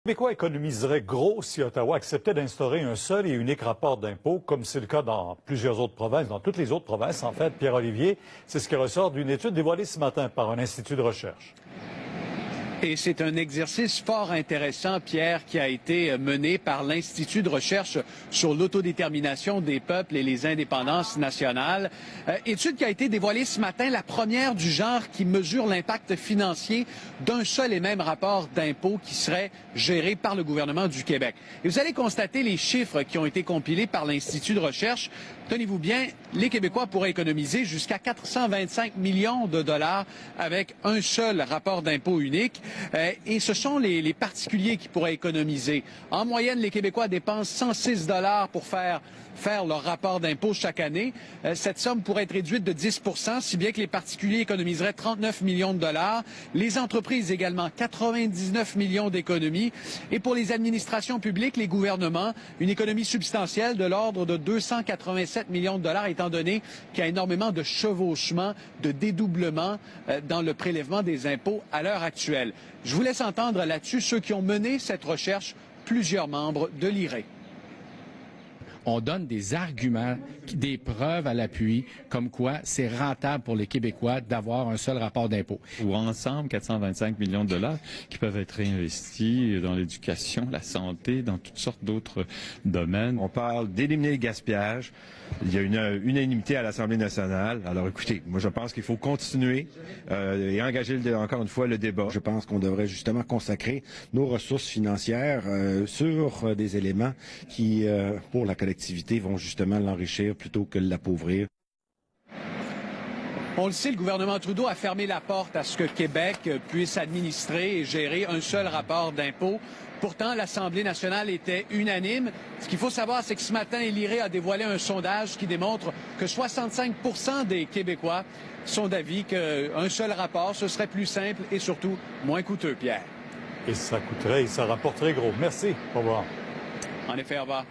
Les Québécois économiseraient gros si Ottawa acceptait d'instaurer un seul et unique rapport d'impôt, comme c'est le cas dans plusieurs autres provinces, dans toutes les autres provinces, en fait. Pierre-Olivier, c'est ce qui ressort d'une étude dévoilée ce matin par un institut de recherche. Et c'est un exercice fort intéressant, Pierre, qui a été mené par l'Institut de recherche sur l'autodétermination des peuples et les indépendances nationales. Étude qui a été dévoilée ce matin, la première du genre qui mesure l'impact financier d'un seul et même rapport d'impôt qui serait géré par le gouvernement du Québec. Et vous allez constater les chiffres qui ont été compilés par l'Institut de recherche. Tenez-vous bien, les Québécois pourraient économiser jusqu'à 425 millions de dollars avec un seul rapport d'impôt unique. Et ce sont les particuliers qui pourraient économiser. En moyenne, les Québécois dépensent 106 dollars pour faire leur rapport d'impôt chaque année. Cette somme pourrait être réduite de 10 si bien que les particuliers économiseraient 39 millions de dollars. Les entreprises également, 99 millions d'économies. Et pour les administrations publiques, les gouvernements, une économie substantielle de l'ordre de 287 millions de dollars, étant donné qu'il y a énormément de chevauchement, de dédoublement dans le prélèvement des impôts à l'heure actuelle. Je vous laisse entendre là-dessus ceux qui ont mené cette recherche, plusieurs membres de l'IRE. On donne des arguments, des preuves à l'appui, comme quoi c'est rentable pour les Québécois d'avoir un seul rapport d'impôt. Ou ensemble, 425 millions de dollars qui peuvent être réinvestis dans l'éducation, la santé, dans toutes sortes d'autres domaines. On parle d'éliminer le gaspillage. Il y a une unanimité à l'Assemblée nationale. Alors écoutez, moi je pense qu'il faut continuer et engager encore une fois le débat. Je pense qu'on devrait justement consacrer nos ressources financières sur des éléments qui, pour la collectivité, vont justement l'enrichir plutôt que l'appauvrir. On le sait, le gouvernement Trudeau a fermé la porte à ce que Québec puisse administrer et gérer un seul rapport d'impôt. Pourtant, l'Assemblée nationale était unanime. Ce qu'il faut savoir, c'est que ce matin, l'IRE a dévoilé un sondage qui démontre que 65 des Québécois sont d'avis qu'un seul rapport, ce serait plus simple et surtout moins coûteux, Pierre. Et ça coûterait et ça rapporterait gros. Merci. Au revoir. En effet, au revoir.